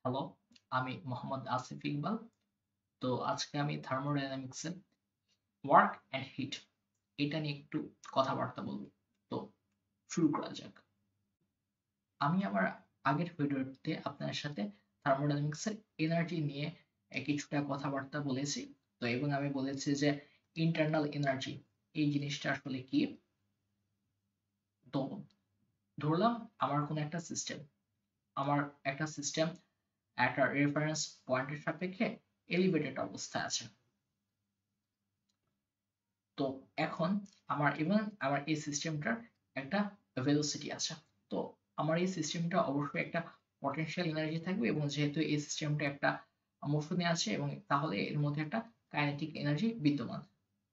Hello, আমি মোহাম্মদ আসিফ ইকবাল। তো আজকে আমি থার্মোডাইনামিক্সের ওয়ার্ক অ্যান্ড হিট এটা নিয়ে একটু কথাবার্তা বলবো। তো শুরু করা যাক। আমি আমার আগের ভিডিওতে আপনার সাথে থার্মোডাইনামিক্সের এনার্জি নিয়ে কিছুটা কথাবার্তা বলেছি। তো এবং আমি বলেছি যে ইন্টারনাল এনার্জি এই জিনিসটা আসলে কি। তো ধরলাম আমার কোনো একটা সিস্টেম, আমার একটা সিস্টেম একটা রেফারেন্স পয়েন্টের সাপেক্ষে এলিভেটেড অবস্থায় আছে। তো এখন আমার এই সিস্টেমটার একটা ভেলোসিটি আছে। তো আমার এই সিস্টেমটা অবশ্যই একটা পটেনশিয়াল এনার্জি থাকবে, এবং যেহেতু এই সিস্টেমটা একটা মোশনে আছে এবং তাহলে এর মধ্যে একটা কাইনেটিক এনার্জি বিদ্যমান।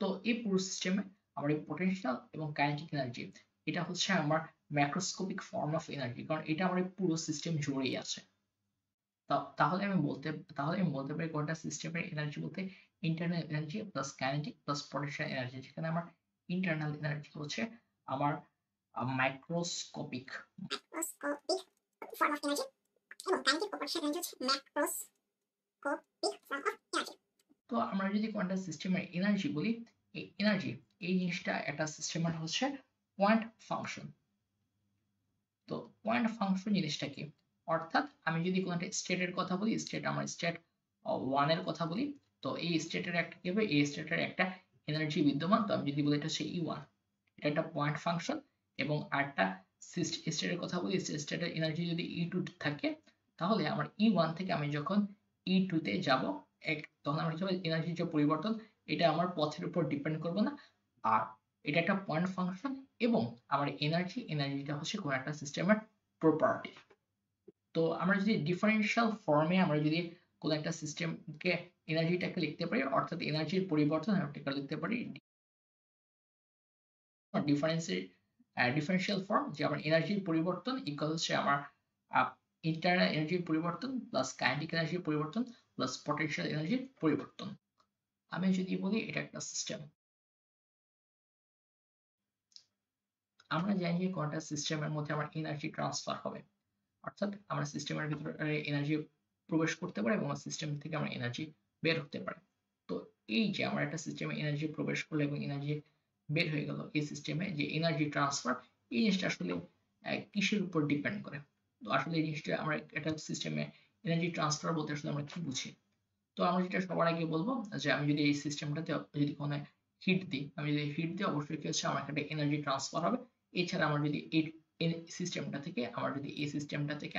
তো এই পুরো সিস্টেমে আমার এই পটেনশিয়াল এবং কাইনেটিক এনার্জি এটা হচ্ছে আমার ম্যাক্রোস্কোপিক ফর্ম অফ এনার্জি, কারণ এটা আমার এই পুরো সিস্টেম জুড়েই আছে। তাহলে আমি বলতে পারি কোনটা সিস্টেমের এনার্জি বলতে internal energy plus kinetic plus potential energy, যেখানে আমার ইন্টারনাল এনার্জি হচ্ছে আমার মাইক্রোস্কোপিক form of energy এবং কাইনেটিক ও পটেনশিয়াল এনার্জি হচ্ছে ম্যাক্রোস্কোপিক form of energy। তো আমরা যদি কোয়ান্টাম সিস্টেমের এনার্জি বলি, এই এনার্জি এই জিনিসটা একটা সিস্টেমের হচ্ছে পয়েন্ট ফাংশন। তো পয়েন্ট ফাংশন জিনিসটা কি? অর্থাৎ আমি যদি কোনো একটা স্টেটের কথা বলি, আমার স্টেট ওয়ান এর কথা বলি, তো এই স্টেটের একটা কি হবে, এই স্টেটের একটা এনার্জি বিদ্যমান। তো আমি যদি বলি এটা হচ্ছে ই ওয়ান, এটা একটা পয়েন্ট ফাংশন। এবং আরেকটা স্টেটের কথা বলি, স্টেটের এনার্জি যদি ই টু থাকে, তাহলে আমার ই ওয়ান থেকে আমি যখন ই টু তে যাব, তখন আমার কি হবে, এনার্জির যে পরিবর্তন এটা আমার পথের উপর ডিপেন্ড করবে না। আর এটা একটা পয়েন্ট ফাংশন, এবং আমার এনার্জিটা হচ্ছে কোন একটা সিস্টেমের প্রপার্টি। তো আমরা যদি ডিফারেনশিয়াল ফর্মে আমরা যদি কোন একটা সিস্টেমকে এনার্জিটাকে লিখতে পারি, অর্থাৎ এনার্জির পরিবর্তন আমরা লিখতে পারি ডিফারেন্সের ডিফারেনশিয়াল ফর্ম, যে আমার এনার্জির পরিবর্তন ইকুয়াল হচ্ছে আমার ইন্টারনাল এনার্জির পরিবর্তন প্লাস কাইনেটিক এনার্জির পরিবর্তন প্লাস পটেনশিয়াল এনার্জির পরিবর্তন। আমি যদি বলি এটা একটা সিস্টেম, আমরা জানি যে কোনটা সিস্টেমের মধ্যে আমার এনার্জি ট্রান্সফার হবে, অর্থাৎ আমরা সিস্টেমের ভিতরে এনার্জি প্রবেশ করতে পারে এবং সিস্টেম থেকে আমার এনার্জি বের হতে পারে। তো এই যে আমার একটা সিস্টেমে এনার্জি প্রবেশ করলো এবং এনার্জি বের হয়ে গেল, এই সিস্টেমে যে এনার্জি ট্রান্সফার এই জিনিসটা আসলে কিসের উপর ডিপেন্ড করে? তো আসলে এই জিনিসটা আমরা একটা সিস্টেমে এনার্জি ট্রান্সফার বলতে আসলে আমরা কি বুঝি? তো আমরা যেটা সবার আগে বলবো, যে আমি যদি এই সিস্টেমটাতে যদি কোনো হিট দিই, আমি যদি হিট দিই অবশ্যই কি হচ্ছে, আমার একটা এনার্জি ট্রান্সফার হবে। এছাড়া আমার যদি এই সিস্টেমটা থেকে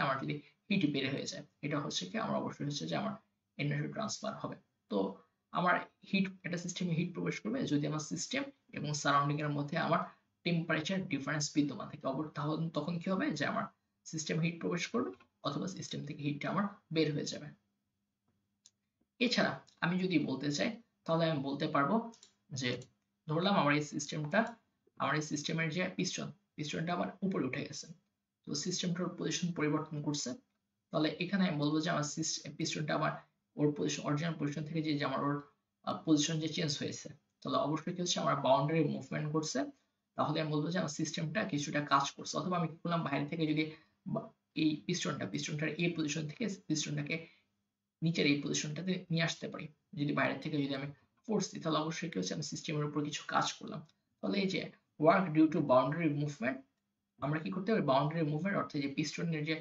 আমার যদি হিট বের হয়ে যায়, এটা হচ্ছে কি আমার অবশ্যই হচ্ছে যে আমার এনার্জি ট্রান্সফার হবে। তো আমার একটা সিস্টেমে হিট প্রবেশ করবে যদি আমার সিস্টেম এবং সারাউন্ডিং এর মধ্যে আমার টেম্পারেচার ডিফারেন্স বিদ্যমান থাকে। তখন কি হবে, যে আমার সিস্টেম হিট প্রবেশ করবে অথবা সিস্টেম থেকে হিটটা আমার বের হয়ে যাবে। এছাড়া আমি যদি বলতে চাই, তাহলে আমি বলতে পারবো যে ধরলাম আমার এই সিস্টেমের যে পিস্টনটা আবার উপরে উঠে গেছে, তো সিস্টেমটার পজিশন পরিবর্তন করছে। তাহলে এখানে আমি বলবো যে আমার পিস্টনটা আমার ওর পজিশন, অরিজিনাল পজিশন থেকে যে আমার ওর পজিশন যে চেঞ্জ হয়েছে, তাহলে অবশ্যই কি হচ্ছে, আমার বাউন্ডারি মুভমেন্ট করছে। তাহলে আমি বলবো যে আমার সিস্টেমটা কিছুটা কাজ করছে। অথবা আমি কি করলাম, বাইরে থেকে যদি এই পিস্টনটার এই পজিশন থেকে পিস্টনটাকে নিচের এই পজিশনটাতে নিয়ে আসতে পারি, যদি বাইরে থেকে যদি আমি ফোর্স দিই, তাহলে অবশ্যই কি হচ্ছে, আমি সিস্টেমের উপর কিছু কাজ করলাম। তাহলে এই যে work due to boundary movement, আমরা কি করতে পারি, বাউন্ডারি মুভমেন্ট অর্থাৎ যে পিস্টনের যে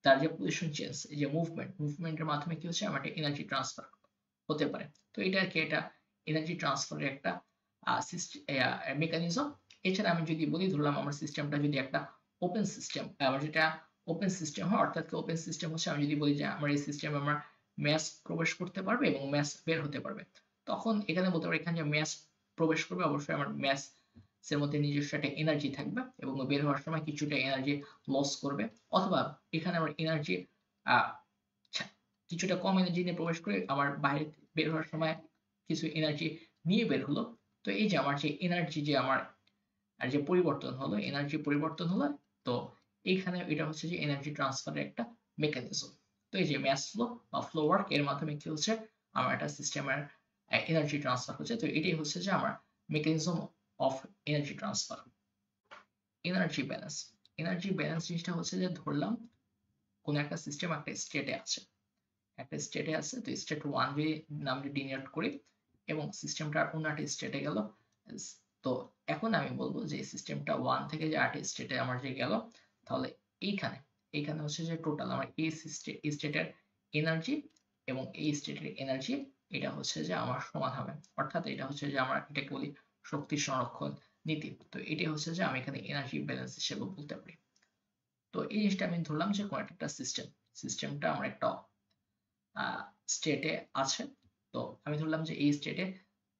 তার যে পজিশন চেঞ্জ, এই যে মুভমেন্টের মাধ্যমে কি হচ্ছে, আমার একটা এনার্জি ট্রান্সফার হতে পারে। তো এটা আর কি, এটা এনার্জি ট্রান্সফারের একটা মেকানিজম। এছাড়া আমি যদি বলি, ধরলাম আমার সিস্টেমটা যদি একটা ওপেন সিস্টেম, আমার যেটা ওপেন সিস্টেম হয়, অর্থাৎ ওপেন সিস্টেম হচ্ছে আমি যদি বলি যে আমার এই সিস্টেমে আমার ম্যাস প্রবেশ করতে পারবে এবং ম্যাস বের হতে পারবে, তখন এখানে বলতে পারি, এখানে যে ম্যাস প্রবেশ করবে অবশ্যই আমার ম্যাস এর মধ্যে নিজস্ব একটা এনার্জি থাকবে এবং বের হওয়ার সময় কিছুটা এনার্জি লস করবে। অথবা এখানে আমার এনার্জি কিছুটা কম এনার্জি নিয়ে প্রবেশ করে আমার বাইরে বের হওয়ার সময় কিছু এনার্জি নিয়ে বের হলো। তো এই যে আমার যে এনার্জি যে আমার আর যে পরিবর্তন হলো, তো এইখানে এটা হচ্ছে যে এনার্জি ট্রান্সফারের একটা মেকানিজম। তো এই যে ম্যাস ফ্লো বা ফ্লো ওয়ার্ক এর মাধ্যমে কি হচ্ছে, আমার একটা সিস্টেমের এনার্জি ট্রান্সফার হচ্ছে। তো এটাই হচ্ছে যে আমার mechanism of energy transfer. Energy balance জিনিসটা হচ্ছে যে ধরলাম কোন একটা সিস্টেম একটা স্টেটে আছে, তো স্টেট 1 যদি নামটি ডিনোট করি এবং সিস্টেমটা অন্য একটা স্টেটে গেল। তো এখন আমি বলবো যে সিস্টেমটা 1 থেকে যে আরেকটা স্টেটে আমার যে গেল, তাহলে এইখানে হচ্ছে যে টোটাল আমার এই স্টেটের এনার্জি এবং এই স্টেটের এনার্জি, এটা হচ্ছে যে আমার সমান হবে। অর্থাৎ এটা হচ্ছে যে আমরা এটাকে বলি শক্তি সংরক্ষণ নীতি। তো এটা হচ্ছে যে আমি এখানে এনার্জি ব্যালেন্স হিসেবে বলতে পারি। তো এই জিনিসটা আমি ধরলাম যে কোন একটা সিস্টেমটা আমার একটা স্টেটে আছে। তো আমি ধরলাম যে এই স্টেটে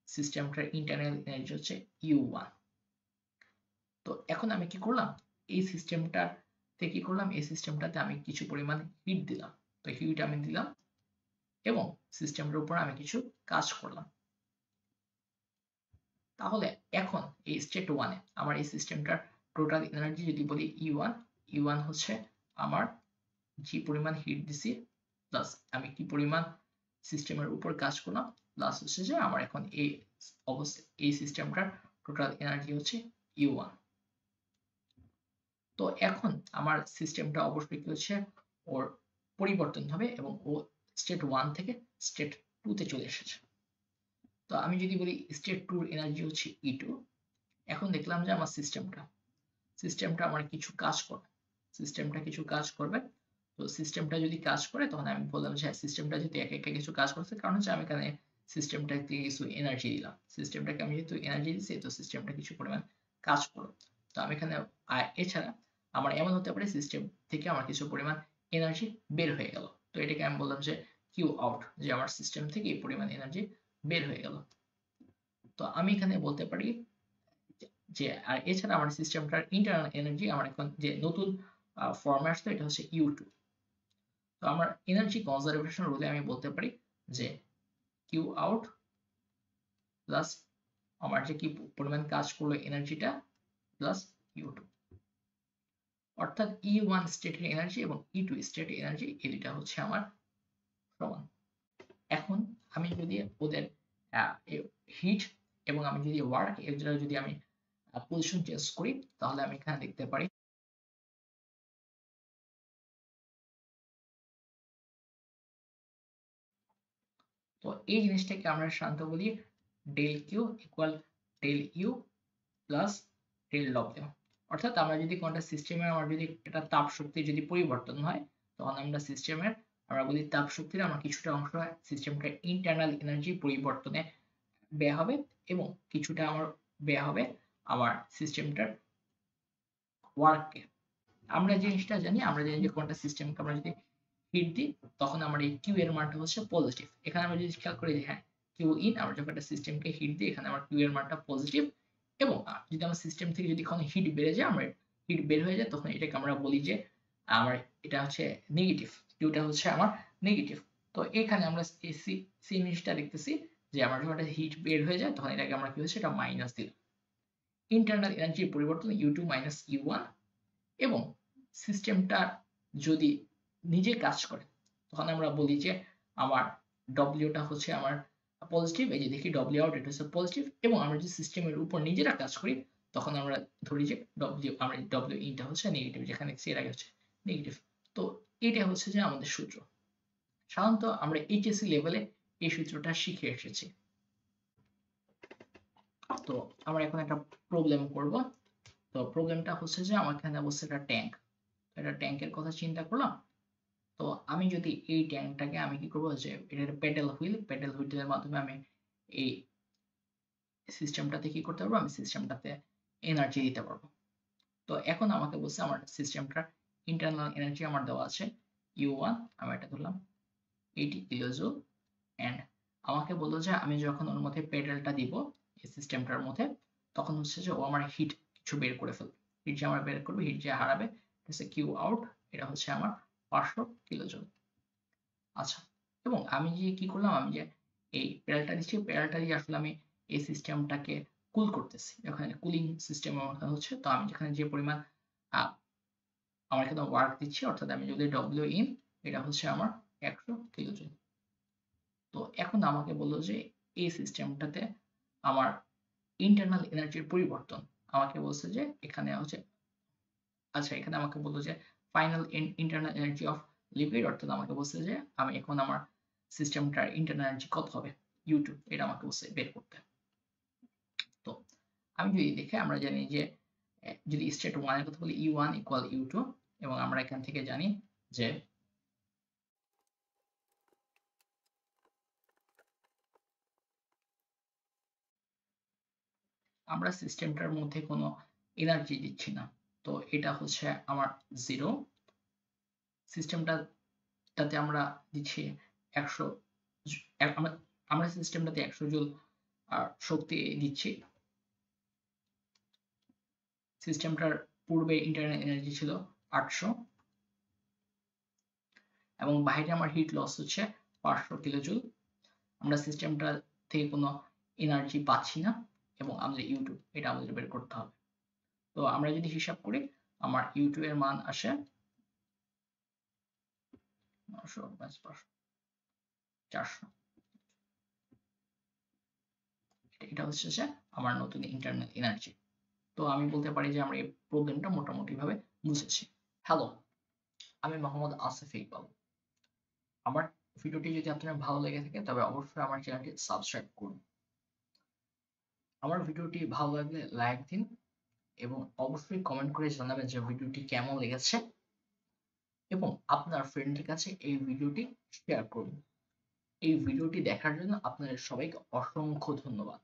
সিস্টেমটার ইন্টারনাল এনার্জি হচ্ছে U1। তো এখন আমি কি করলাম, এই সিস্টেমটাতে আমি কিছু পরিমাণ হিট দিলাম। তো হিট আমি দিলাম এবং সিস্টেমটার উপর আমি কিছু কাজ করলাম। তাহলে এখন এই স্টেট 1 এ আমার এই সিস্টেমটার টোটাল এনার্জি যদি বলি E1 হচ্ছে আমার যে পরিমাণ হিট দিছি প্লাস আমি কি পরিমাণ সিস্টেমের উপর কাজ করলাম, প্লাস হচ্ছে যে আমার এখন এই সিস্টেমটার টোটাল এনার্জি হচ্ছে U1। তো এখন আমার সিস্টেমটা অবশ্যই কি হচ্ছে, ওর পরিবর্তন হবে এবং ও স্টেট 1 থেকে স্টেট 2 তে চলে এসেছে। তো আমি যদি বলি স্টেট 2 এর এনার্জি হচ্ছে E2। এখন দেখলাম যে আমার সিস্টেমটা আমার কিছু কাজ করবে। তো সিস্টেমটা যদি কাজ করে তখন আমি বললাম যে সিস্টেমটা যদি একা একা কিছু কাজ করছে, কারণ হচ্ছে আমি এখানে সিস্টেমটাকে কিছু এনার্জি দিলাম। সিস্টেমটাকে আমি যেহেতু এনার্জি দিচ্ছি, তো সিস্টেমটা কিছু পরিমাণ কাজ করবে। তো আমি এখানে এছাড়া আমার এমন হতে পারে সিস্টেম থেকে আমার কিছু পরিমাণ এনার্জি বের হয়ে গেল। তো এটাকে আমি বললাম যে কিউ আউট, যে আমার সিস্টেম থেকে এই পরিমাণ এনার্জি বের হয়ে গেল। তো আমি এখানে বলতে পারি যে আর এছাড়া আমার সিস্টেমটার ইন্টারনাল এনার্জি আমার এখন যে নতুন ফর্মে আসছে, এটা হচ্ছে U2। তো আমার এনার্জি কনজারভেশন রুলে আমি বলতে পারি যে কিউ আউট প্লাস আমার যে কি পরিমাণ কাজ করলো এনার্জিটা প্লাস U2, অর্থাৎ E1 স্টেটের এনার্জি এবং E2 স্টেটের এনার্জি, এই দুইটা হচ্ছে আমার সমান। এখন আমি যদি ওদের হিট এবং আমি যদি ওয়ার্ক এর যদি আমি পজিশন চেঞ্জ করি, তাহলে আমি এখানে দেখতে পারি তো এই জিনিসটাকে আমরা সাধারণত বলি del q equal del u plus del ডব্লিউ। অর্থাৎ আমরা যদি কোনটা সিস্টেমে আমার যদি একটা তাপ শক্তি যদি পরিবর্তন হয়, তখন আমরা বলি তাপ শক্তির আমার কিছুটা অংশ সিস্টেমটার ইন্টারনাল এনার্জি পরিবর্তনে ব্যয় হবে এবং কিছুটা আমার ব্যয় হবে আমার সিস্টেমটার ওয়ার্ককে। আমরা জানি যে কোনটা সিস্টেমকে আমরা যদি হিট দিই, তখন আমার এই কিউ এর মানটা হচ্ছে পজিটিভ। এখানে আমরা যদি খেয়াল করি যে হ্যাঁ, কিউ ইন, আমরা যখন একটা সিস্টেমকে হিট দিই, এখানে আমার কিউ এর মানটা পজিটিভ। এবং যদি আমার সিস্টেম থেকে যদি কোনো হিট বেড়ে যায়, আমার হিট বের হয়ে যায়, তখন এটাকে আমরা বলি যে আমার এটা হচ্ছে নেগেটিভ, কিউটা হচ্ছে আমার নেগেটিভ। তো এখানে আমরা এই জিনিসটা দেখতেছি যে আমার যখন একটা হিট বের হয়ে যায়, তখন এটাকে আমরা কি হচ্ছে, এটা মাইনাস দিলাম। ইন্টারনাল এনার্জি পরিবর্তন U2 মাইনাস U1। এবং সিস্টেমটা যদি নিজে কাজ করে, তখন আমরা বলি যে আমার ডব্লিউটা হচ্ছে আমার পজিটিভ। এই যে দেখি ডব্লিউ আউট, এটা হচ্ছে পজিটিভ। এবং আমরা যদি সিস্টেমের উপর নিজেরা কাজ করি, তখন আমরা ধরি যে ডব্লিউ ইনটা হচ্ছে নেগেটিভ, যেখানে এর আগে হচ্ছে নেগেটিভ। তো এটা হচ্ছে যে আমাদের সূত্র। সাধারণত আমরা এইচএসসি লেভেলে এই সূত্রটা শিখে এসেছি। তো আমরা এখন একটা প্রবলেম করব। তো প্রবলেমটা হচ্ছে যে আমার এখানে অবশ্যই একটা ট্যাঙ্কের কথা চিন্তা করলাম। তো আমি যদি এই ট্যাঙ্কটাকে আমি কি করবো, যে এটার প্যাডেল হুইলের মাধ্যমে আমি এই সিস্টেমটাতে কি করতে পারবো, আমি সিস্টেমটাতে এনার্জি দিতে পারবো। তো এখন আমাকে বলছে আমার সিস্টেমটার ইন্টারনাল এনার্জি আমার দেওয়া আছে U1, আমি এটা ধরলাম 80 কিলোজুল। এন্ড আমাকে বললো যে আমি যখন ওর মধ্যে প্যাডেলটা দিব এই সিস্টেমটার মধ্যে, তখন হচ্ছে যে ও আমার হিট কিছু বের করে ফেলবে। হিট যে আমার বের করবে, হিট যে হারাবে, এটা হচ্ছে কিউ আউট, এটা হচ্ছে আমার 500 কিলোজুল। আচ্ছা, এবং আমি যে কি করলাম, আমি যে এই প্যাডেলটা দিচ্ছি, প্যাডেলটা দিয়ে আসলে আমি এই সিস্টেমটাকে কুল করতেছি। এখানে কুলিং সিস্টেম হচ্ছে। তো আমি যেখানে যে পরিমাণ আমার এখানে ওয়ার্ক দিচ্ছি, অর্থাৎ আমি যদি ডব্লিউ ইন, এটা হচ্ছে আমার 100 কিলোজুল। তো এখন আমাকে বললো যে এই সিস্টেমটাতে আমার ইন্টারনাল এনার্জির পরিবর্তন আমাকে বলছে যে এখানে হচ্ছে, আচ্ছা এখানে আমাকে বললো যে final internal energy of liquid অর্থাৎ আমাকে বলছে যে আমি এখন আমার সিস্টেমটার ইন্টারনাল এনার্জি কত হবে U2 এটা আমাকে বলছে বের করতে। তো আমি যদি দেখি আমরা জানি যে যদি স্টেট 1 এর কথা বলি U1 ইকুয়াল U2 এবং আমরা এখান থেকে জানি যে আমরা সিস্টেমটার মধ্যে কোনো এনার্জি দিচ্ছি না। তো এটা হচ্ছে আমার 0 সিস্টেমটাতে আমরা দিচ্ছি 100 আমরা সিস্টেমটাতে 100 জুল শক্তি দিচ্ছি। সিস্টেমটার পূর্বে ইন্টারনাল এনার্জি ছিল 800 এবং বাইরে আমার হিট লস হচ্ছে 500 কিলোজুল। আমরা সিস্টেমটা থেকে কোনো এনার্জি পাচ্ছি না এবং আমাদের U2 এটা আমাদের বের করতে হবে। তো আমরা যদি হিসাব করি আমার U2 এর মান আসে 900 + 500 400 এটা হচ্ছে যে আমার নতুন ইন্টারনাল এনার্জি। তো আমি বলতে পারি যে আমরা এই প্রবলেমটা মোটামুটি ভাবে বুঝেছি। হ্যালো, আমি মোহাম্মদ আসিফ ইকবাল। আমার ভিডিওটি যদি আপনার ভালো লেগে থাকে তবে অবশ্যই আমার চ্যানেলটি সাবস্ক্রাইব করুন। আমার ভিডিওটি ভালো লাগলে লাইক দিন এবং অবশ্যই কমেন্ট করে জানাবেন যে ভিডিওটি কেমন লেগেছে এবং আপনার ফ্রেন্ডের কাছে এই ভিডিওটি শেয়ার করুন। এই ভিডিওটি দেখার জন্য আপনাদের সবাইকে অসংখ্য ধন্যবাদ।